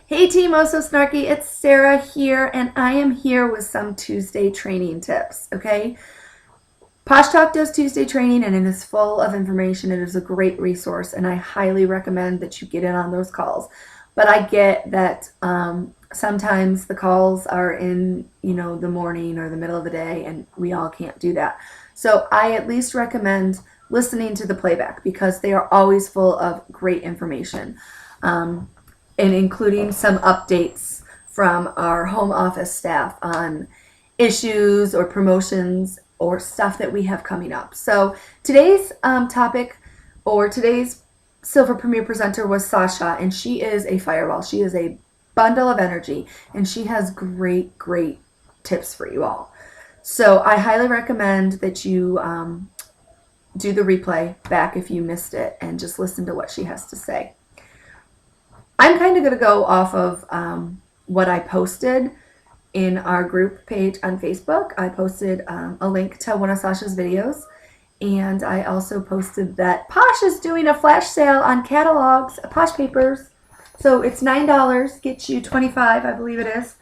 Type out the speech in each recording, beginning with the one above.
Hey team, oh so snarky, it's Sarah here, and I am here with some Tuesday training tips, okay? Posh Talk does Tuesday training, and it is full of information. It is a great resource, and I highly recommend that you get in on those calls. But I get that sometimes the calls are in, the morning or the middle of the day, and we all can't do that. So I at least recommend listening to the playback because they are always full of great information. And including some updates from our home office staff on issues or promotions or stuff that we have coming up. So today's topic or today's Silver Premier presenter was Sasha, and she is a fireball. She is a bundle of energy, and she has great, great tips for you all. So I highly recommend that you do the replay back if you missed it and just listen to what she has to say. I'm kind of going to go off of what I posted in our group page on Facebook. I posted a link to one of Sasha's videos, and I also posted that Posh is doing a flash sale on catalogs, Posh papers. So it's $9, gets you 25, I believe it is.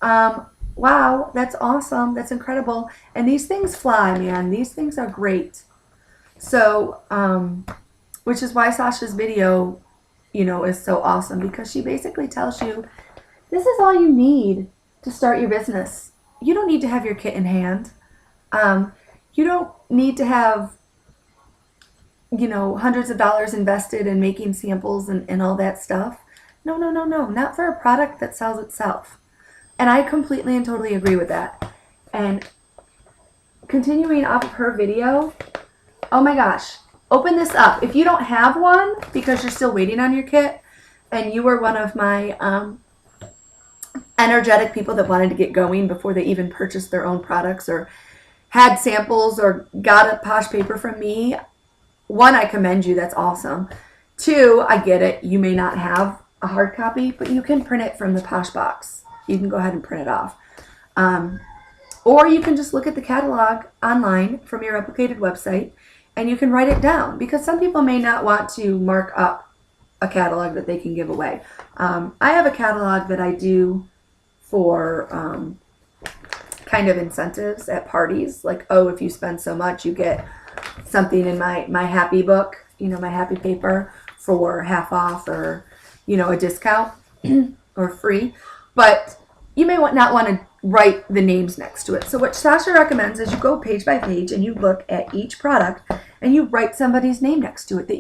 Wow, that's awesome. That's incredible. And these things fly, man. These things are great. So, which is why Sasha's video is so awesome, because she basically tells you this is all you need to start your business. You don't need to have your kit in hand. You don't need to have, hundreds of dollars invested in making samples and all that stuff. No, not for a product that sells itself. And I completely and totally agree with that. And continuing off of her video, oh my gosh, open this up. If you don't have one because you're still waiting on your kit and you were one of my energetic people that wanted to get going before they even purchased their own products or had samples or got a Posh paper from me, one, I commend you. That's awesome. Two, I get it. You may not have a hard copy, but you can print it from the Posh box. You can go ahead and print it off. Or you can just look at the catalog online from your replicated website, and you can write it down, because some people may not want to mark up a catalog that they can give away. I have a catalog that I do for kind of incentives at parties, like, oh, if you spend so much, you get something in my happy book, my happy paper for half off or, a discount or free. But you may not want to write the names next to it. So what Sasha recommends is you go page by page and you look at each product and you write somebody's name next to it that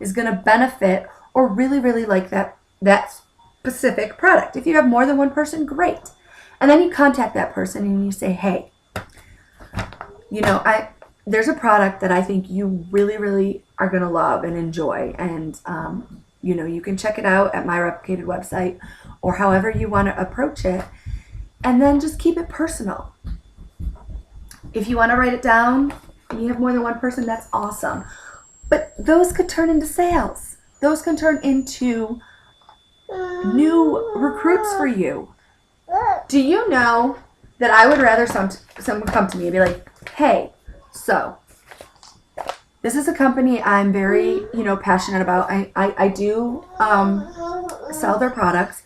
is going to benefit or really, really like that specific product. If you have more than one person, great. And then you contact that person and you say, hey, there's a product that I think you really, really are going to love and enjoy. And, you can check it out at my replicated website or however you want to approach it. And then just keep it personal. If you want to write it down and you have more than one person, that's awesome. But those could turn into sales. Those can turn into new recruits for you. Do you know that I would rather someone come to me and be like, hey, so this is a company I'm very, passionate about. I do sell their products,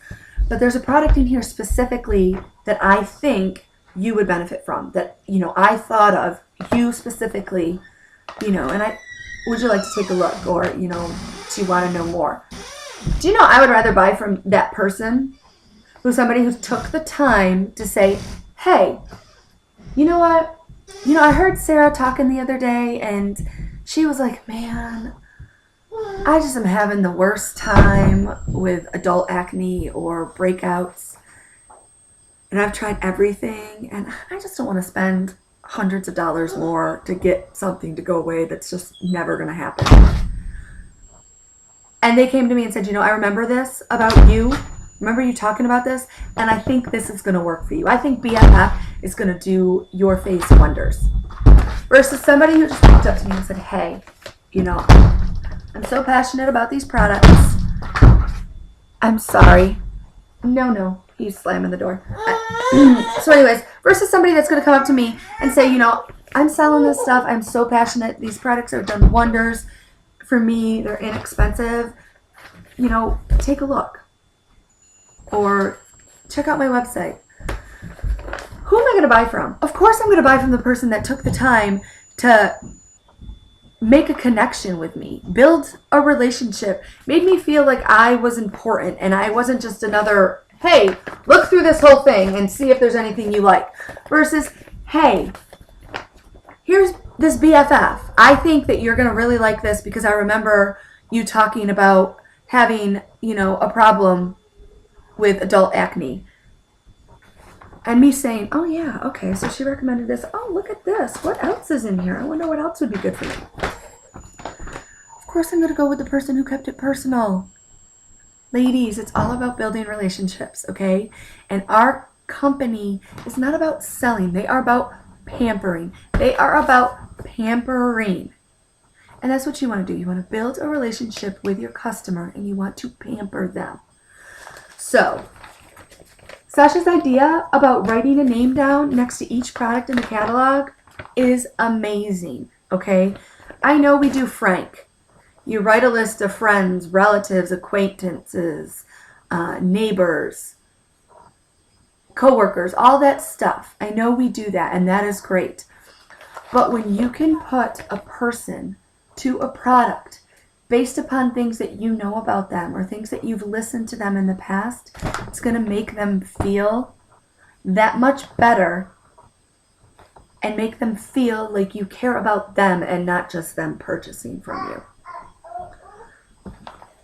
but there's a product in here specifically that I think you would benefit from, that, I thought of you specifically, and would you like to take a look, or, do you want to know more? Do you know I would rather buy from that person who's somebody who took the time to say, hey, you know what? I heard Sarah talking the other day, and she was like, man, I just am having the worst time with adult acne or breakouts. And I've tried everything, and I just don't want to spend hundreds of dollars more to get something to go away that's just never going to happen. And they came to me and said, I remember this about you. Remember you talking about this? And I think this is going to work for you. I think BFF is going to do your face wonders. Versus somebody who just walked up to me and said, hey, I'm so passionate about these products. I'm sorry. No, he's slamming the door. So anyways, versus somebody that's going to come up to me and say, I'm selling this stuff. I'm so passionate. These products have done wonders for me. They're inexpensive. Take a look. or check out my website. Who am I going to buy from? Of course I'm going to buy from the person that took the time to make a connection with me, build a relationship, made me feel like I was important and I wasn't just another, hey, look through this whole thing and see if there's anything you like, versus, hey, here's this BFF. I think that you're going to really like this because I remember you talking about having, a problem with adult acne. And me saying, oh yeah, okay, so she recommended this. Oh, look at this. What else is in here? I wonder what else would be good for me. Of course I'm going to go with the person who kept it personal. Ladies, it's all about building relationships, okay? And our company is not about selling. They are about pampering. They are about pampering. And that's what you want to do. You want to build a relationship with your customer and you want to pamper them. So, Sasha's idea about writing a name down next to each product in the catalog is amazing, okay? I know we do Frank. You write a list of friends, relatives, acquaintances, neighbors, coworkers, all that stuff. I know we do that, and that is great. But when you can put a person to a product based upon things that you know about them or things that you've listened to them in the past, it's going to make them feel that much better and make them feel like you care about them and not just them purchasing from you.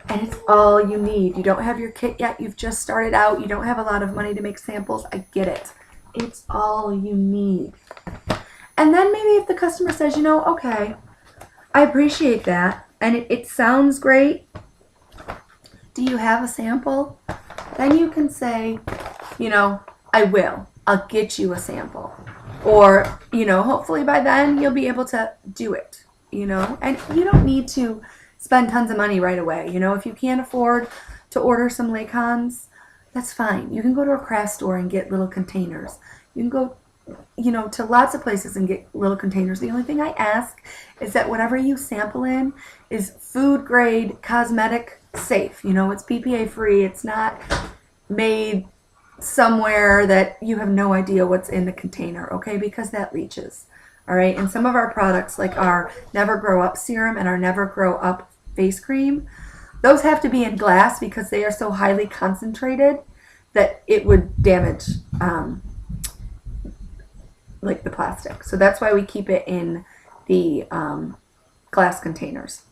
And it's all you need. You don't have your kit yet. You've just started out. You don't have a lot of money to make samples. I get it. It's all you need. And then maybe if the customer says, okay, I appreciate that, and it sounds great. Do you have a sample? Then you can say, I will. I'll get you a sample. Or, hopefully by then you'll be able to do it, And you don't need to spend tons of money right away. If you can't afford to order some Laycons, that's fine. You can go to a craft store and get little containers. You can go to lots of places and get little containers. The only thing I ask is that whatever you sample in is food grade, cosmetic safe. It's BPA free. It's not made somewhere that you have no idea what's in the container, okay? Because that leaches, all right? And some of our products, like our Never Grow Up serum and our Never Grow Up face cream, those have to be in glass because they are so highly concentrated that it would damage like the plastic. So that's why we keep it in the glass containers.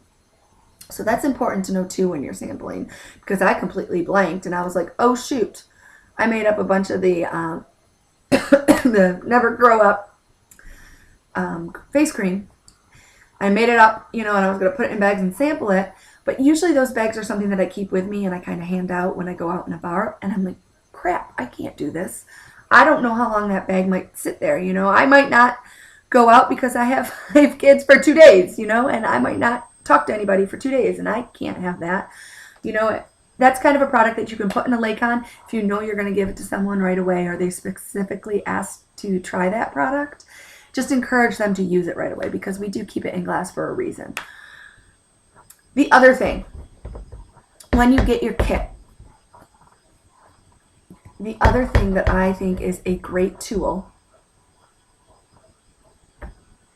So that's important to know too when you're sampling, because I completely blanked and I was like, oh shoot, I made up a bunch of the the Never Grow Up face cream. I made it up, and I was going to put it in bags and sample it. But usually those bags are something that I keep with me and I kind of hand out when I go out and about. And I'm like, crap, I can't do this. I don't know how long that bag might sit there, I might not go out because I have 5 kids for 2 days, and I might not talk to anybody for 2 days, and I can't have that. That's kind of a product that you can put in a Laycon if you know you're going to give it to someone right away or they specifically asked to try that product. Just encourage them to use it right away because we do keep it in glass for a reason. The other thing, when you get your kit, the other thing that I think is a great tool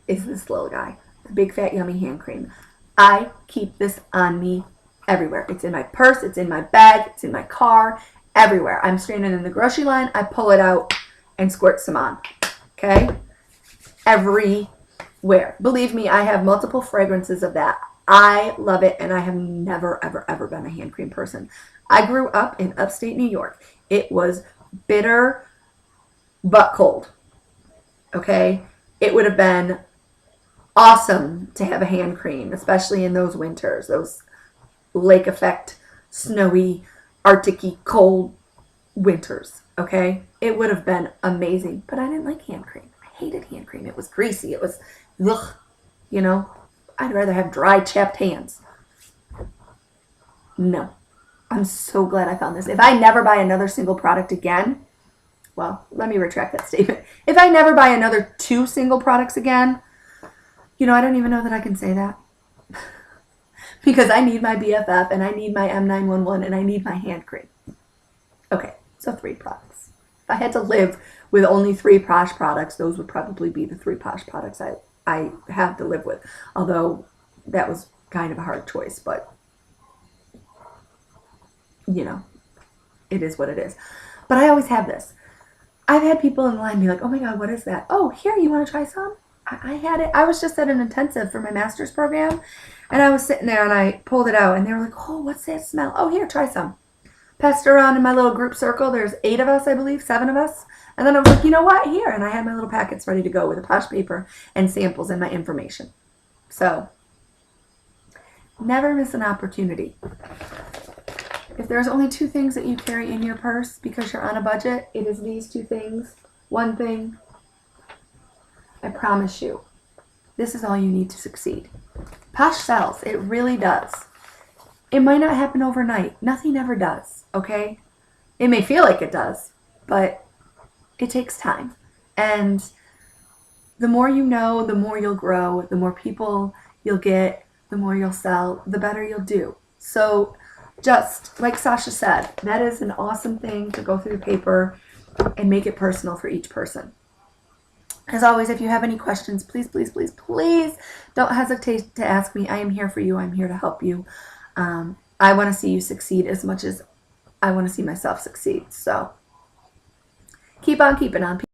is this little guy, the Big Fat Yummy Hand Cream. I keep this on me everywhere. It's in my purse, it's in my bag, it's in my car, everywhere. I'm standing in the grocery line, I pull it out and squirt some on, okay? Everywhere. Believe me, I have multiple fragrances of that. I love it, and I have never, ever, ever been a hand cream person. I grew up in upstate New York. It was bitter but cold, okay? It would have been awesome to have a hand cream, especially in those winters, those lake effect, snowy, arctic-y, cold winters, okay? It would have been amazing, but I didn't like hand cream. I hated hand cream. It was greasy. It was, ugh, I'd rather have dry, chapped hands. No. I'm so glad I found this. If I never buy another single product again, well, let me retract that statement. If I never buy another 2 single products again, I don't even know that I can say that. Because I need my BFF and I need my M911 and I need my hand cream. Okay, So 3 products. If I had to live with only 3 Posh products, those would probably be the 3 Posh products I have to live with. Although that was kind of a hard choice, but you know, it is what it is. But I always have this. I've had people in line be like, oh my God, what is that? Oh, here, you want to try some? I had it. I was just at an intensive for my master's program, and I was sitting there and I pulled it out, and they were like, oh, what's that smell? Oh, here, try some. Passed around in my little group circle. There's 8 of us, I believe, 7 of us. And then I was like, you know what? Here. And I had my little packets ready to go with a Posh paper and samples and my information. So, never miss an opportunity. If there's only 2 things that you carry in your purse because you're on a budget, it is these 2 things. One thing, I promise you, this is all you need to succeed. Posh sells. It really does. It might not happen overnight. Nothing ever does, okay? It may feel like it does, but it takes time. And the more you know, the more you'll grow, the more people you'll get, the more you'll sell, the better you'll do. So just like Sasha said, that is an awesome thing to go through the paper and make it personal for each person. As always, if you have any questions, please, please, please, please don't hesitate to ask me. I am here for you. I'm here to help you. I want to see you succeed as much as I want to see myself succeed. So keep on keeping on.